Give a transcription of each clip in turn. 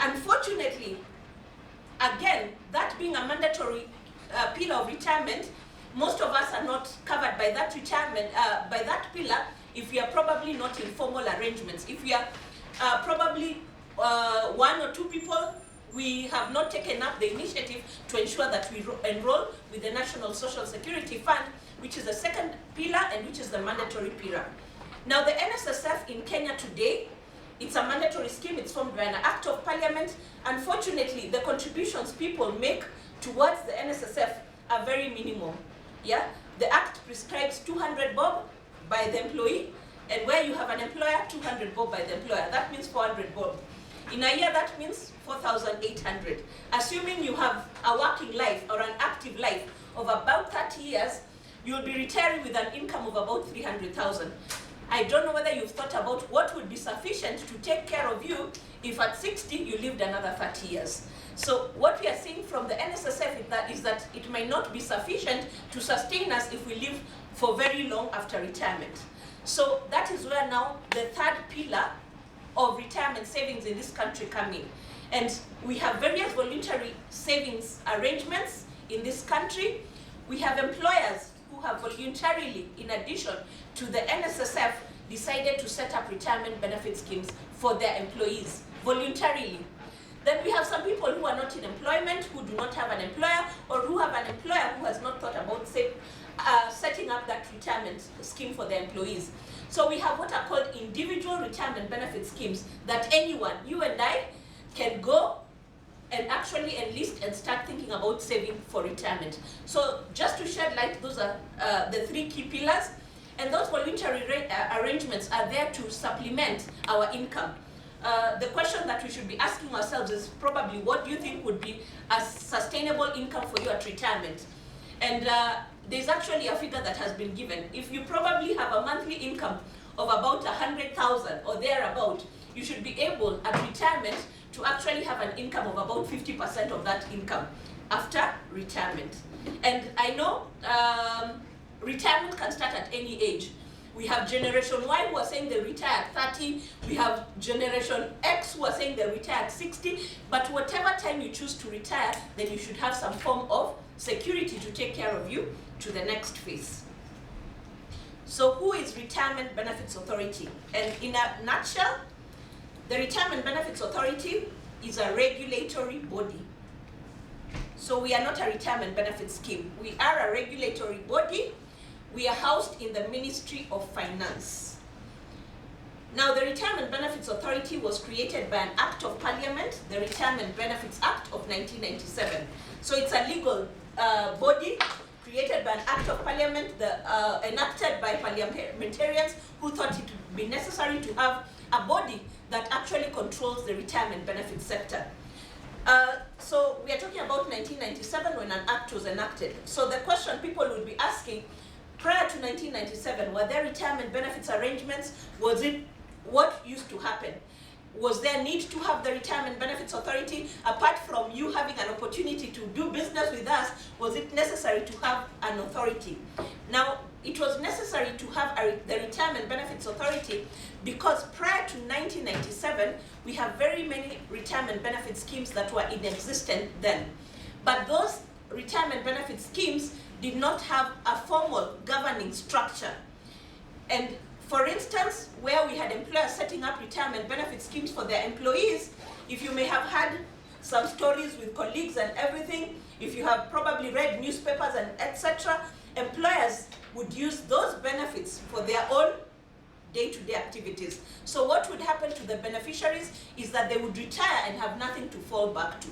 Unfortunately, again, that being a mandatory pillar of retirement, most of us are not covered by that retirement, by that pillar, if we are probably not in formal arrangements. If we are probably one or two people, we have not taken up the initiative to ensure that we enroll with the National Social Security Fund, which is the second pillar and which is the mandatory pillar. Now, the NSSF in Kenya today, it's a mandatory scheme. It's formed by an act of parliament. Unfortunately, the contributions people make towards the NSSF are very minimal. Yeah, the act prescribes 200 bob by the employee, and where you have an employer, 200 bob by the employer. That means 400 bob. In a year, that means 4,800. Assuming you have a working life or an active life of about 30 years, you'll be retiring with an income of about 300,000. I don't know whether you've thought about what would be sufficient to take care of you if at 60 you lived another 30 years. So what we are seeing from the NSSF is that it may not be sufficient to sustain us if we live for very long after retirement. So that is where now the third pillar of retirement savings in this country come in. And we have various voluntary savings arrangements in this country. We have employers who have voluntarily, in addition to the NSSF, decided to set up retirement benefit schemes for their employees, voluntarily. Then we have some people who are not in employment, who do not have an employer, or who have an employer who has not thought about setting up that retirement scheme for their employees. So we have what are called individual retirement benefit schemes that anyone, you and I, can go and actually enlist and start thinking about saving for retirement. So just to shed light, those are the three key pillars. And those voluntary arrangements are there to supplement our income. The question that we should be asking ourselves is probably, what do you think would be a sustainable income for you at retirement? And there's actually a figure that has been given. If you probably have a monthly income of about 100,000 or thereabout, you should be able at retirement to actually have an income of about 50% of that income after retirement. And I know retirement can start at any age. We have Generation Y who are saying they retire at 30. We have Generation X who are saying they retire at 60. But whatever time you choose to retire, then you should have some form of security to take care of you to the next phase. So who is Retirement Benefits Authority? And in a nutshell, the Retirement Benefits Authority is a regulatory body. So we are not a retirement benefit scheme. We are a regulatory body. We are housed in the Ministry of Finance. Now, the Retirement Benefits Authority was created by an Act of Parliament, the Retirement Benefits Act of 1997. So it's a legal body created by an Act of Parliament, enacted by parliamentarians who thought it would be necessary to have a body that actually controls the retirement benefit sector. So we are talking about 1997 when an act was enacted. So the question people would be asking, prior to 1997, were there retirement benefits arrangements? Was it what used to happen? Was there need to have the Retirement Benefits Authority? Apart from you having an opportunity to do business with us, was it necessary to have an authority? Now, it was necessary to have the Retirement Benefits Authority because prior to 1997, we have very many retirement benefit schemes that were in existence then. But those retirement benefit schemes did not have a formal governing structure. And for instance, where we had employers setting up retirement benefit schemes for their employees, if you may have had some stories with colleagues and everything, if you have probably read newspapers and etc., employers would use those benefits for their own day-to-day activities. So what would happen to the beneficiaries is that they would retire and have nothing to fall back to.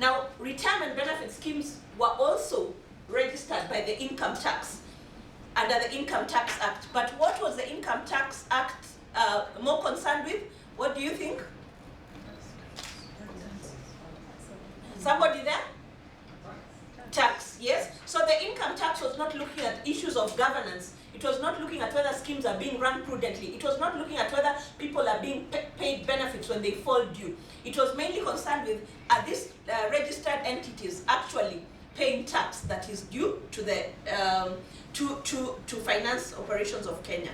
Now, retirement benefit schemes were also registered by the Income Tax, under the Income Tax Act. But what was the Income Tax Act more concerned with? What do you think? Somebody there? Tax, yes. So the income tax was not looking at issues of governance. It was not looking at whether schemes are being run prudently. It was not looking at whether people are being paid benefits when they fall due. It was mainly concerned with, are these registered entities actually paying tax that is due to the to finance operations of Kenya.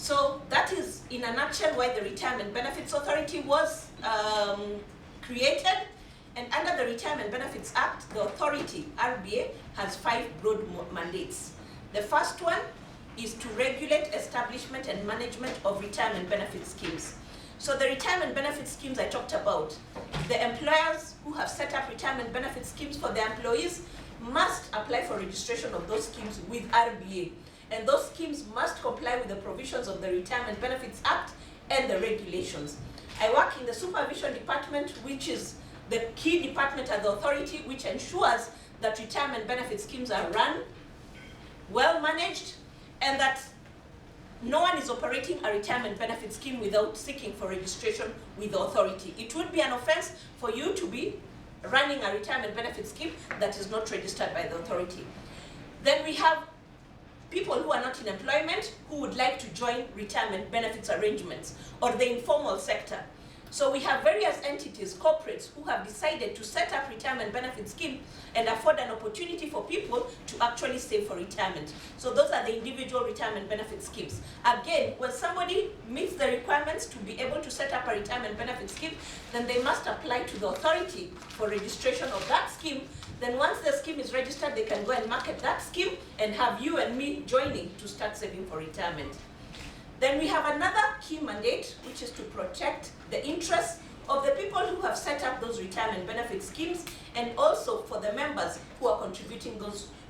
So that is, in a nutshell, why the Retirement Benefits Authority was created. And under the Retirement Benefits Act, the authority, RBA, has 5 broad mandates. The first one is to regulate establishment and management of retirement benefit schemes. So the retirement benefit schemes I talked about, the employers who have set up retirement benefit schemes for their employees must apply for registration of those schemes with RBA. And those schemes must comply with the provisions of the Retirement Benefits Act and the regulations. I work in the supervision department, which is the key department at the authority, which ensures that retirement benefit schemes are run, well managed, and that no one is operating a retirement benefit scheme without seeking for registration with the authority. It would be an offense for you to be running a retirement benefit scheme that is not registered by the authority. Then we have people who are not in employment who would like to join retirement benefits arrangements or the informal sector. So we have various entities, corporates, who have decided to set up retirement benefit scheme and afford an opportunity for people to actually save for retirement. So those are the individual retirement benefit schemes. Again, when somebody meets the requirements to be able to set up a retirement benefit scheme, then they must apply to the authority for registration of that scheme. Then once the scheme is registered, they can go and market that scheme and have you and me joining to start saving for retirement. Then we have another key mandate, which is to protect the interests of the people who have set up those retirement benefit schemes, and also for the members who are contributing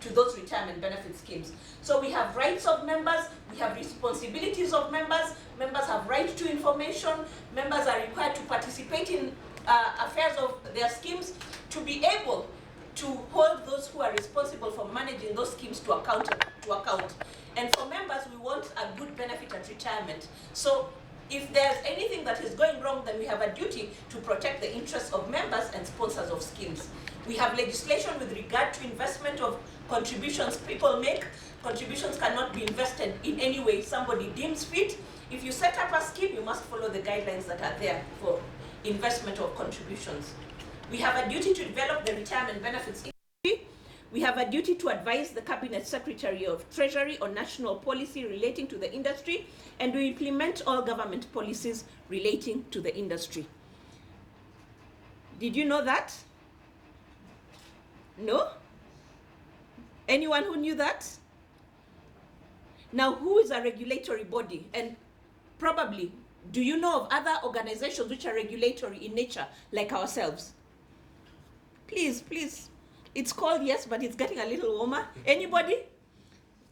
to those retirement benefit schemes. So we have rights of members, we have responsibilities of members, members have right to information, members are required to participate in affairs of their schemes, to be able to hold those who are responsible for managing those schemes to account. And for members, we want a good benefit at retirement. So if there's anything that is going wrong, then we have a duty to protect the interests of members and sponsors of schemes. We have legislation with regard to investment of contributions people make. Contributions cannot be invested in any way somebody deems fit. If you set up a scheme, you must follow the guidelines that are there for investment of contributions. We have a duty to develop the retirement benefits industry. We have a duty to advise the Cabinet Secretary of Treasury on national policy relating to the industry, and we implement all government policies relating to the industry. Did you know that? No? Anyone who knew that? Now, who is a regulatory body? And probably, do you know of other organizations which are regulatory in nature, like ourselves? Please, please. It's cold, yes, but it's getting a little warmer. Anybody?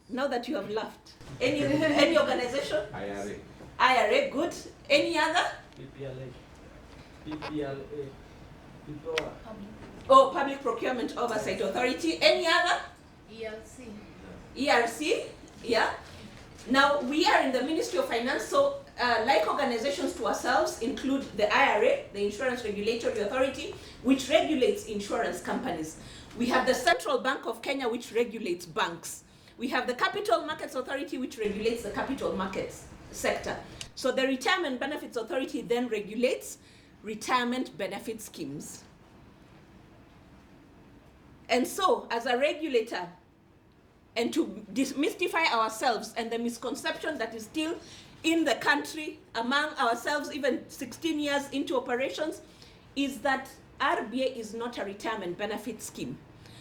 Now that you have laughed. Any organization? IRA. IRA, good. Any other? PPLA. Oh, Public Procurement Oversight Authority. Any other? ERC. ERC, yeah. Now, we are in the Ministry of Finance, so like organizations to ourselves include the IRA, the Insurance Regulatory Authority, which regulates insurance companies. We have the Central Bank of Kenya, which regulates banks. We have the Capital Markets Authority, which regulates the capital markets sector. So the Retirement Benefits Authority then regulates retirement benefit schemes. And so, as a regulator, and to demystify ourselves and the misconception that is still in the country among ourselves, even 16 years into operations, is that RBA is not a retirement benefit scheme.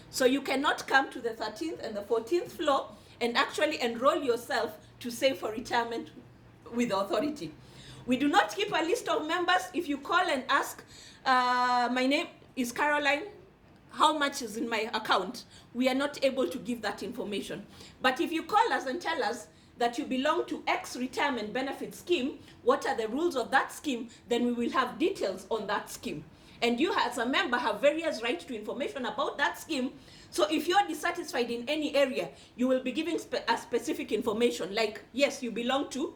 So you cannot come to the 13th and the 14th floor and actually enroll yourself to save for retirement with the authority. We do not keep a list of members. If you call and ask, my name is Caroline, how much is in my account? We are not able to give that information. But if you call us and tell us that you belong to X retirement benefit scheme, what are the rules of that scheme, then we will have details on that scheme. And you as a member have various rights to information about that scheme. So if you're dissatisfied in any area, you will be giving a specific information, like, yes, you belong to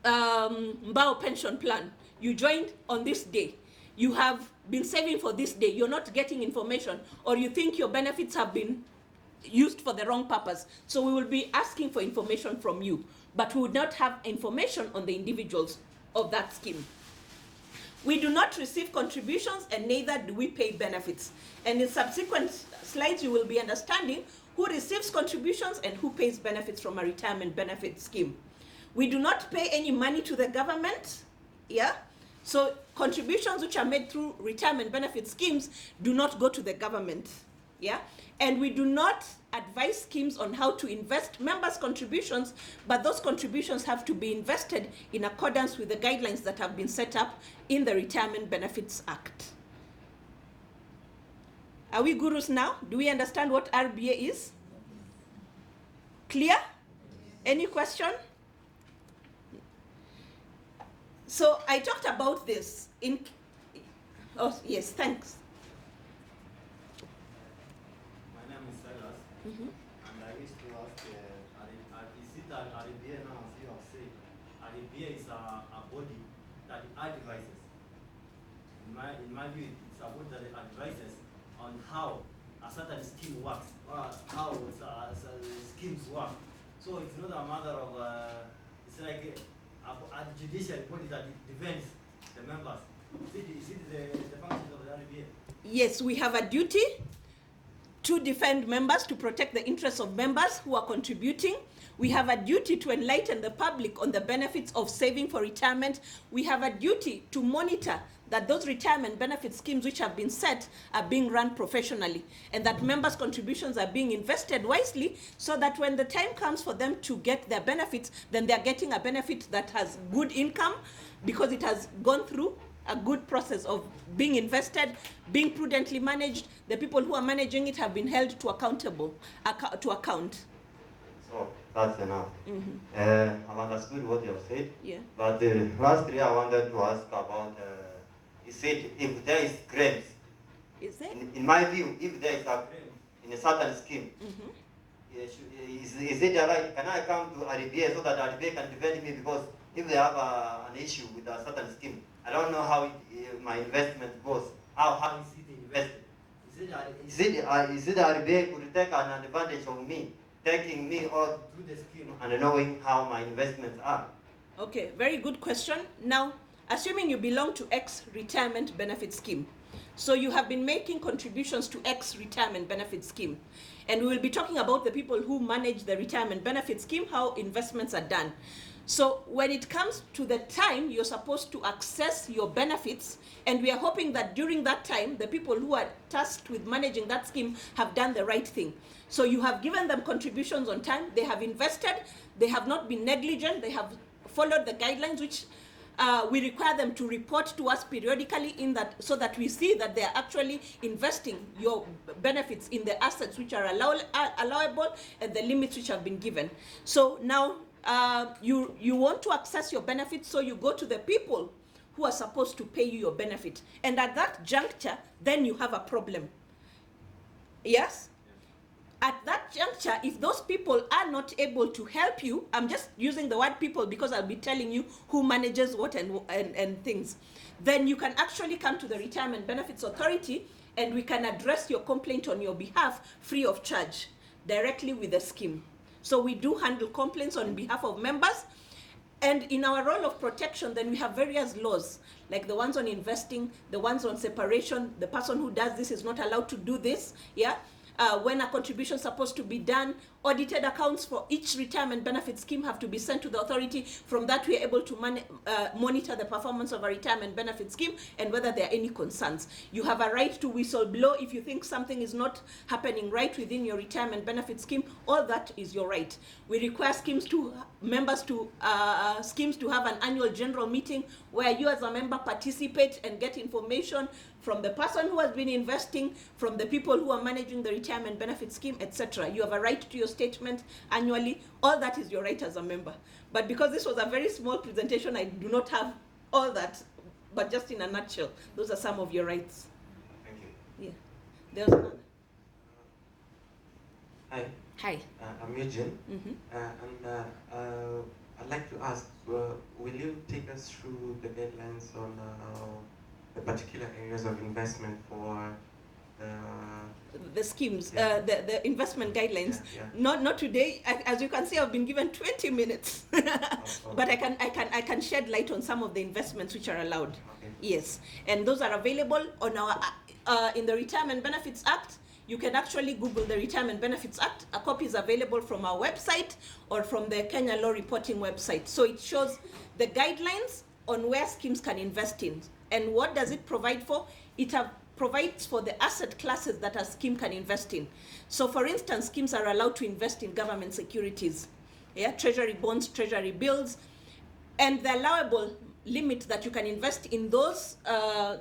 Mbao pension plan. You joined on this day. You have been saving for this day. You're not getting information, or you think your benefits have been used for the wrong purpose. So we will be asking for information from you, but we would not have information on the individuals of that scheme. We do not receive contributions, and neither do we pay benefits. And in subsequent slides, you will be understanding who receives contributions and who pays benefits from a retirement benefit scheme. We do not pay any money to the government, yeah? So contributions which are made through retirement benefit schemes do not go to the government, yeah? And we do not advise schemes on how to invest members' contributions, but those contributions have to be invested in accordance with the guidelines that have been set up in the Retirement Benefits Act. Are we gurus now? Do we understand what RBA is? Clear? Any question? So I talked about this in, oh yes, thanks. My name is Silas, and I wish to ask, is it that RBA now, as you have said, RBA is a body that advises. In my view, it's a body that advises on how a certain scheme works, or how schemes work. So it's not a matter of, it's like a judicial body that defends the members. Is it the function of the RBA? Yes, we have a duty to defend members, to protect the interests of members who are contributing. We have a duty to enlighten the public on the benefits of saving for retirement. We have a duty to monitor that those retirement benefit schemes which have been set are being run professionally, and that members' contributions are being invested wisely, so that when the time comes for them to get their benefits, then they're getting a benefit that has good income because it has gone through a good process of being invested, being prudently managed. The people who are managing it have been held to account. So that's enough. I've understood what you have said. Yeah. But lastly, I wanted to ask about, you said if there is claims. Is there? In my view, if there is a claim in a certain scheme, is it right? Can I come to RBA so that RBA can defend me? Because if they have an issue with a certain scheme, I don't know how my investment goes. How is it invested? Is it RBA could take an advantage of me, taking me all through the scheme and knowing how my investments are? Okay, very good question. Now, assuming you belong to X retirement benefit scheme, so you have been making contributions to X retirement benefit scheme, and we will be talking about the people who manage the retirement benefit scheme, how investments are done. So when it comes to the time you're supposed to access your benefits, and we are hoping that during that time, the people who are tasked with managing that scheme have done the right thing. So you have given them contributions on time, they have invested, they have not been negligent, they have followed the guidelines which we require them to report to us periodically, in that, so that we see that they are actually investing your benefits in the assets which are allowable and the limits which have been given. So now you want to access your benefits, so you go to the people who are supposed to pay you your benefit, and at that juncture then you have a problem. Yes? At that juncture, if those people are not able to help you, I'm just using the word people because I'll be telling you who manages what and things, then you can actually come to the Retirement Benefits Authority, and we can address your complaint on your behalf free of charge directly with the scheme. So we do handle complaints on behalf of members. And in our role of protection, then we have various laws, like the ones on investing, the ones on separation. The person who does this is not allowed to do this, yeah? When a contribution is supposed to be done, audited accounts for each retirement benefit scheme have to be sent to the authority. From that, we are able to monitor the performance of a retirement benefit scheme and whether there are any concerns. You have a right to whistleblow if you think something is not happening right within your retirement benefit scheme. All that is your right. We require members to have an annual general meeting where you as a member participate and get information from the person who has been investing, from the people who are managing the retirement benefit scheme, etc. You have a right to your statement annually. All that is your right as a member. But because this was a very small presentation, I do not have all that, but just in a nutshell, those are some of your rights. Thank you. Yeah. There's another. Hi. Hi. I'm Eugene. I'd like to ask, will you take us through the guidelines on the particular areas of investment for the schemes, yeah. The investment guidelines? Yeah. Not today. As you can see, I've been given 20 minutes, but I can shed light on some of the investments which are allowed. Okay. Yes, and those are available on our in the Retirement Benefits Act. you can actually Google the Retirement Benefits Act. A copy is available from our website or from the Kenya Law Reporting website. So it shows the guidelines on where schemes can invest in. And what does it provide for? It provides for the asset classes that a scheme can invest in. So for instance, schemes are allowed to invest in government securities, treasury bonds, treasury bills, and the allowable limit that you can invest in those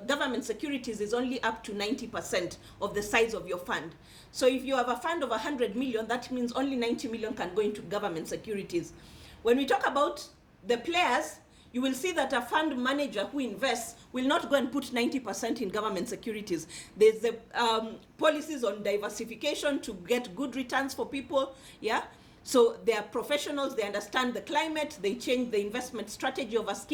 government securities is only up to 90% of the size of your fund. So if you have a fund of 100 million, that means only 90 million can go into government securities. When we talk about the players, you will see that a fund manager who invests will not go and put 90% in government securities. There's the policies on diversification to get good returns for people, So they are professionals, they understand the climate, they change the investment strategy of a scheme.